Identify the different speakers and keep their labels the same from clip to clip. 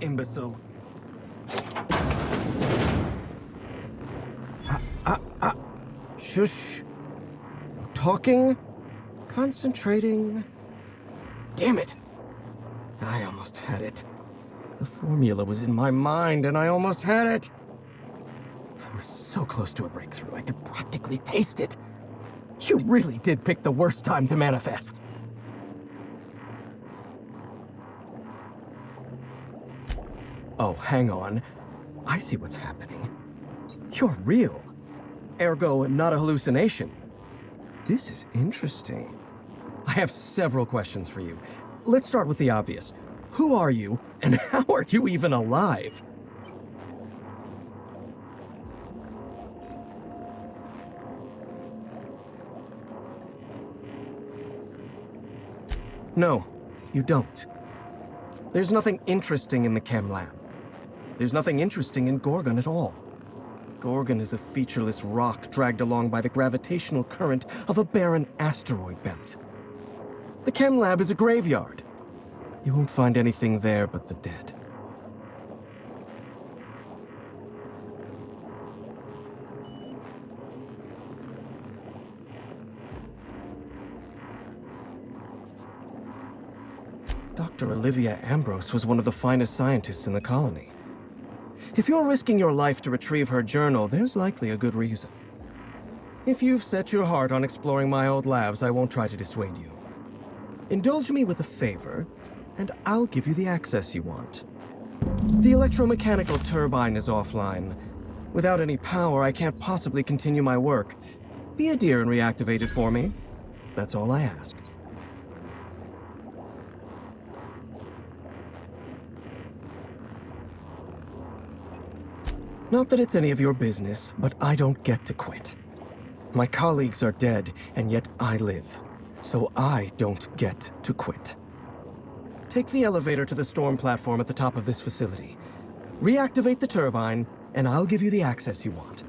Speaker 1: imbecile. Shush. No talking. Concentrating. Damn it. I almost had it. The formula was in my mind, and I almost had it. I was so close to a breakthrough, I could practically taste it. You really did pick the worst time to manifest. Oh, hang on. I see what's happening. You're real. Ergo, not a hallucination. This is interesting. I have several questions for you. Let's start with the obvious. Who are you, and how are you even alive? No, you don't. There's nothing interesting in the chem lab. There's nothing interesting in Gorgon at all. Gorgon is a featureless rock dragged along by the gravitational current of a barren asteroid belt. The chem lab is a graveyard. You won't find anything there but the dead. Dr. Olivia Ambrose was one of the finest scientists in the colony. If you're risking your life to retrieve her journal, there's likely a good reason. If you've set your heart on exploring my old labs, I won't try to dissuade you. Indulge me with a favor, and I'll give you the access you want. The electromechanical turbine is offline. Without any power, I can't possibly continue my work. Be a dear and reactivate it for me. That's all I ask. Not that it's any of your business, but I don't get to quit. My colleagues are dead, and yet I live. So I don't get to quit. Take the elevator to the storm platform at the top of this facility. Reactivate the turbine, and I'll give you the access you want.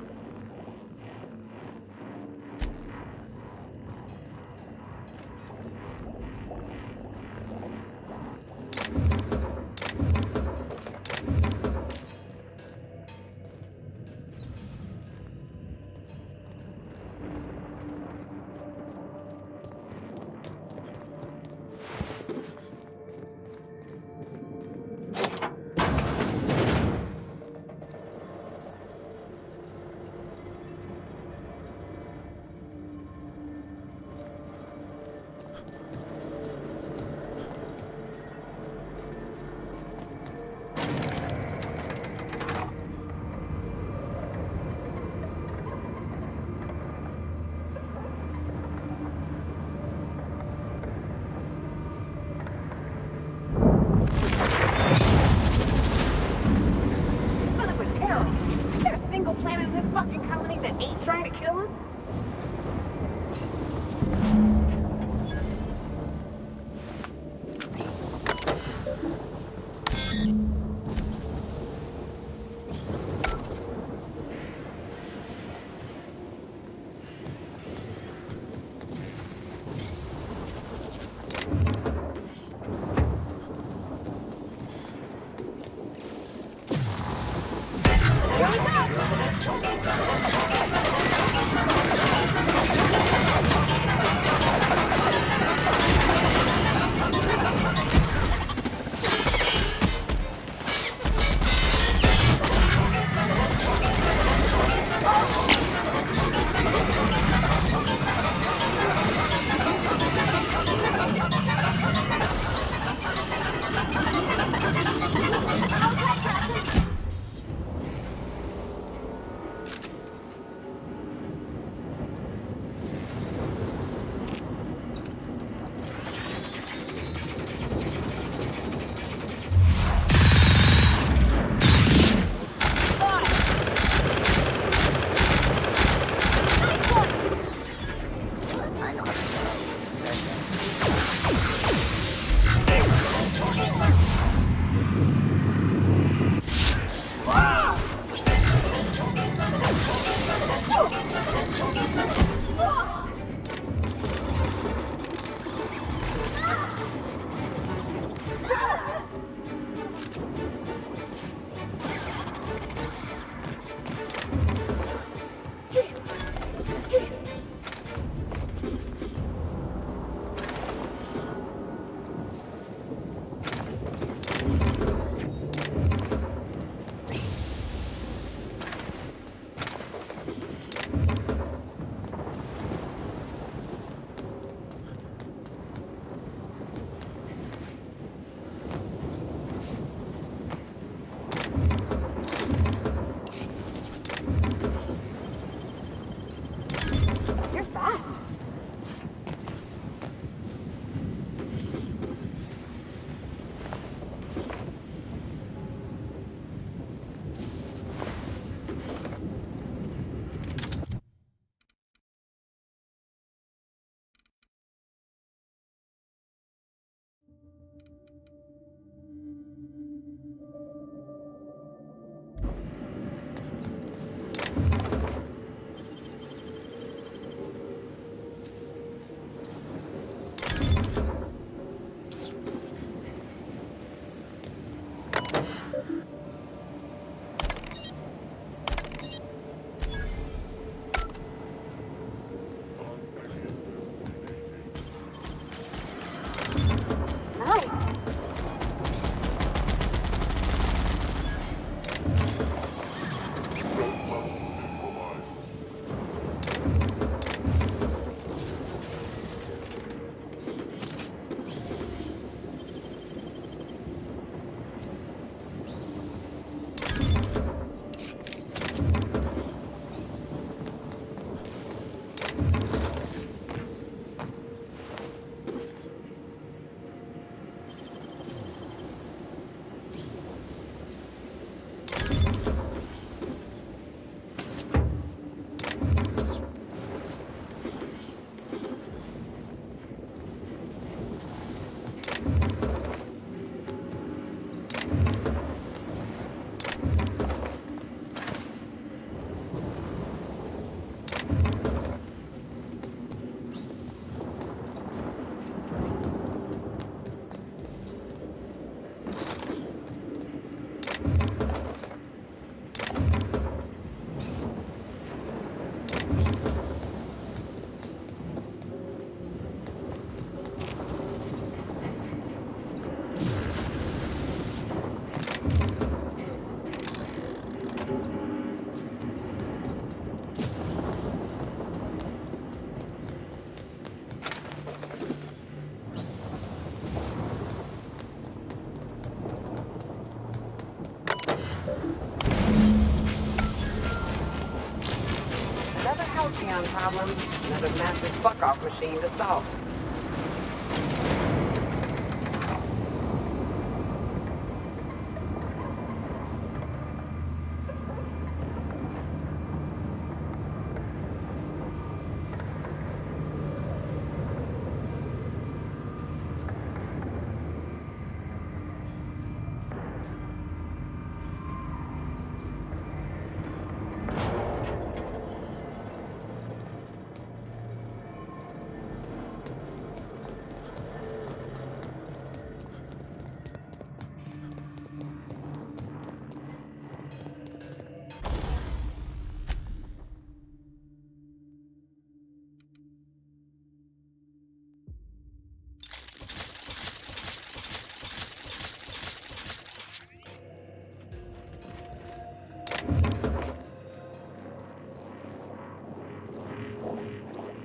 Speaker 2: Another halcyon problem. Another massive fuck-off machine to solve.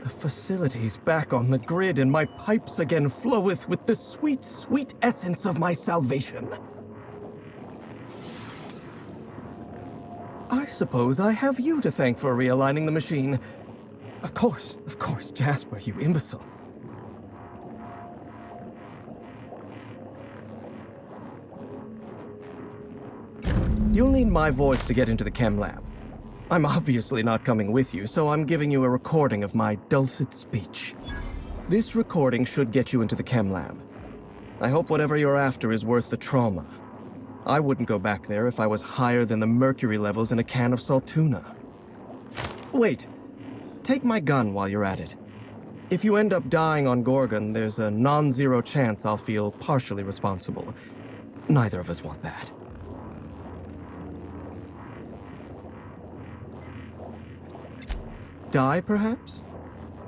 Speaker 1: The facility's back on the grid, and my pipes again floweth with the sweet, sweet essence of my salvation. I suppose I have you to thank for realigning the machine. Of course, Jasper, you imbecile. You'll need my voice to get into the chem lab. I'm obviously not coming with you, so I'm giving you a recording of my dulcet speech. This recording should get you into the chem lab. I hope whatever you're after is worth the trauma. I wouldn't go back there if I was higher than the mercury levels in a can of salt tuna. Wait, take my gun while you're at it. If you end up dying on Gorgon, there's a non-zero chance I'll feel partially responsible. Neither of us want that. Die, perhaps?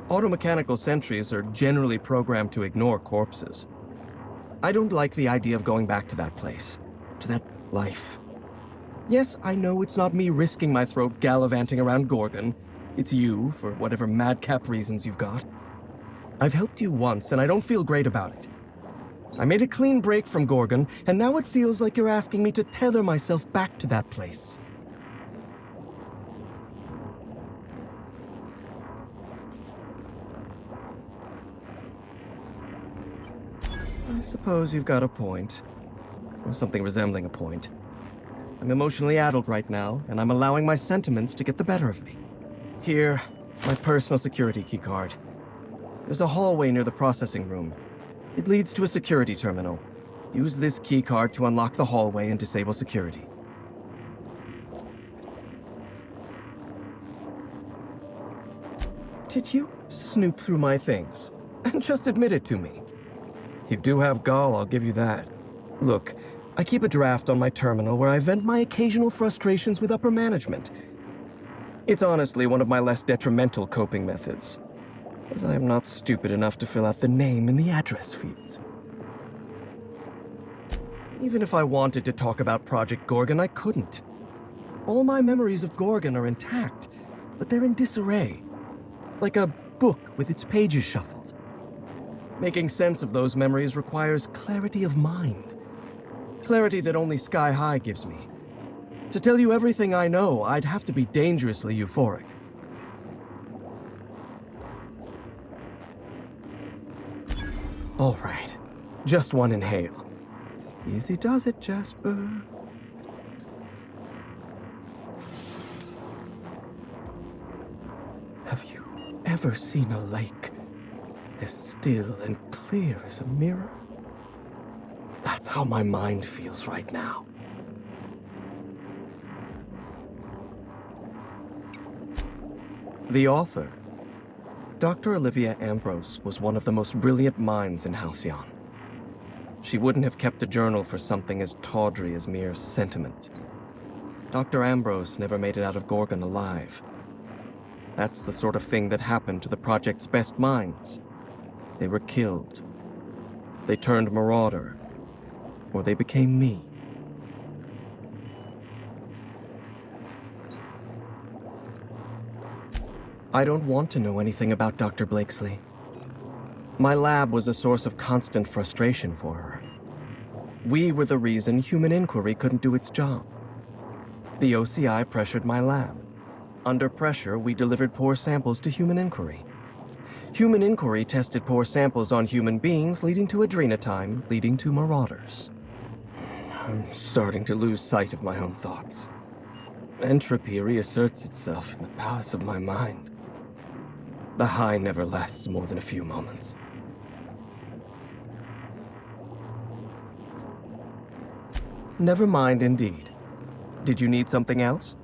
Speaker 1: Automechanical sentries are generally programmed to ignore corpses. I don't like the idea of going back to that place, to that life. Yes, I know it's not me risking my throat gallivanting around Gorgon. It's you, for whatever madcap reasons you've got. I've helped you once, and I don't feel great about it. I made a clean break from Gorgon, and now it feels like you're asking me to tether myself back to that place. I suppose you've got a point. Or something resembling a point. I'm emotionally addled right now, and I'm allowing my sentiments to get the better of me. Here, my personal security keycard. There's a hallway near the processing room. It leads to a security terminal. Use this keycard to unlock the hallway and disable security. Did you snoop through my things? And just admit it to me. You do have gall, I'll give you that. Look, I keep a draft on my terminal where I vent my occasional frustrations with upper management. It's honestly one of my less detrimental coping methods, as I am not stupid enough to fill out the name in the address field. Even if I wanted to talk about Project Gorgon, I couldn't. All my memories of Gorgon are intact, but they're in disarray. Like a book with its pages shuffled. Making sense of those memories requires clarity of mind. Clarity that only Sky High gives me. To tell you everything I know, I'd have to be dangerously euphoric. All right, just one inhale. Easy does it, Jasper. Have you ever seen a lake as still and clear as a mirror? That's how my mind feels right now. The author, Dr. Olivia Ambrose, was one of the most brilliant minds in Halcyon. She wouldn't have kept a journal for something as tawdry as mere sentiment. Dr. Ambrose never made it out of Gorgon alive. That's the sort of thing that happened to the project's best minds. They were killed. They turned marauder. Or they became me. I don't want to know anything about Dr. Blakesley. My lab was a source of constant frustration for her. We were the reason human inquiry couldn't do its job. The OCI pressured my lab. Under pressure, we delivered poor samples to Human Inquiry. Human Inquiry tested poor samples on human beings, leading to adrenotime, leading to marauders. I'm starting to lose sight of my own thoughts. Entropy reasserts itself in the palace of my mind. The high never lasts more than a few moments. Never mind, indeed. Did you need something else?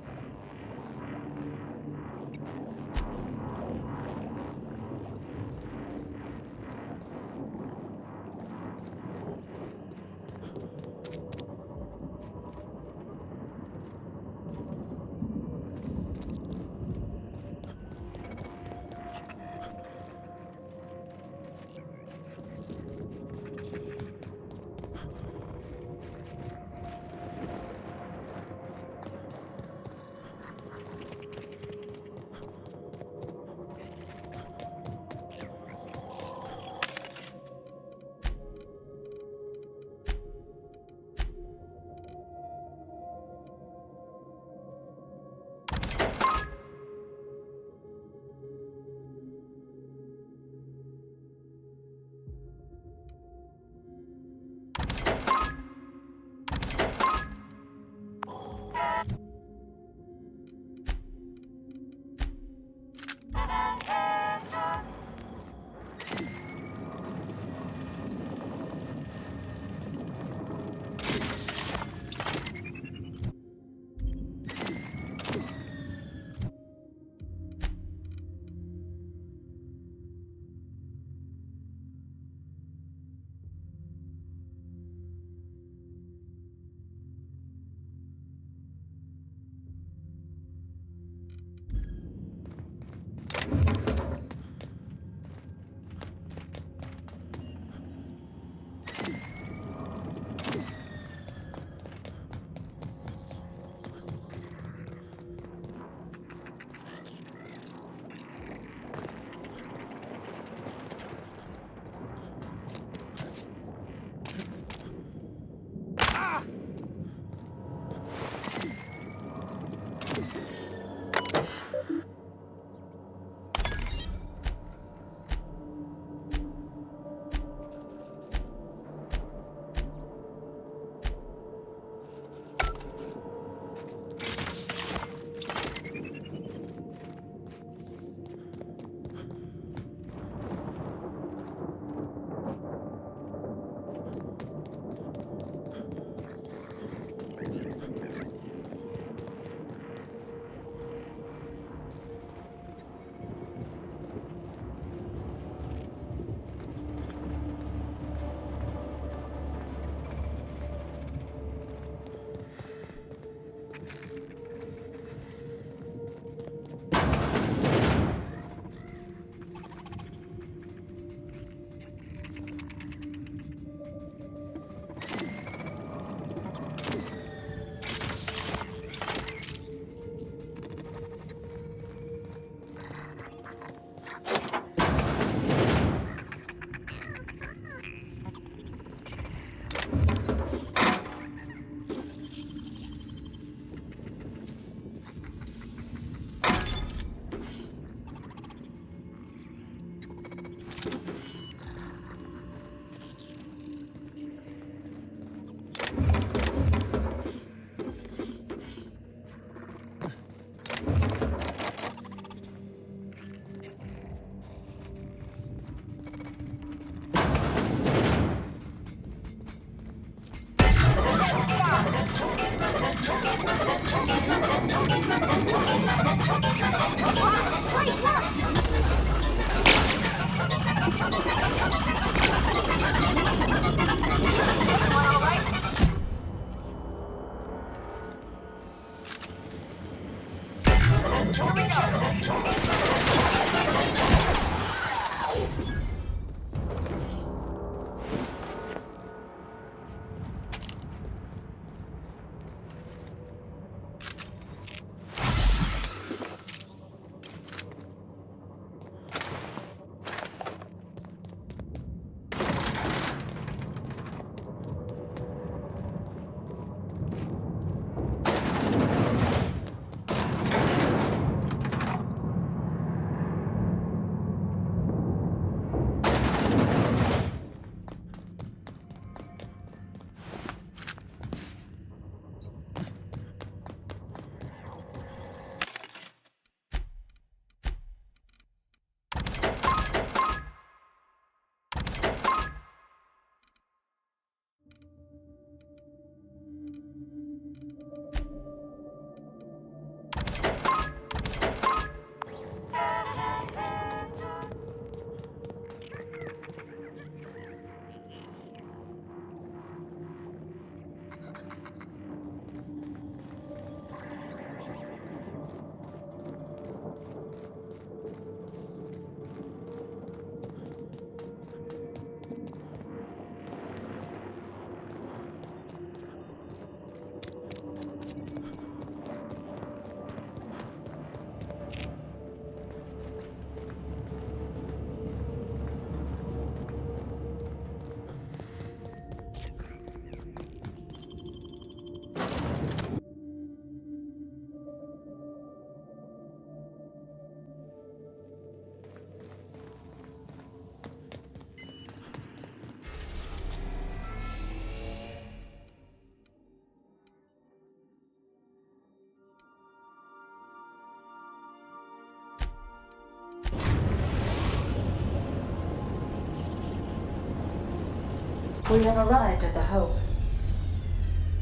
Speaker 3: We have arrived at the Hope.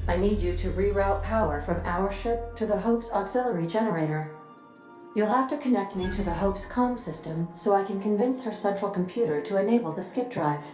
Speaker 3: I need you to reroute power from our ship to the Hope's auxiliary generator. You'll have to connect me to the Hope's comm system so I can convince her central computer to enable the skip drive.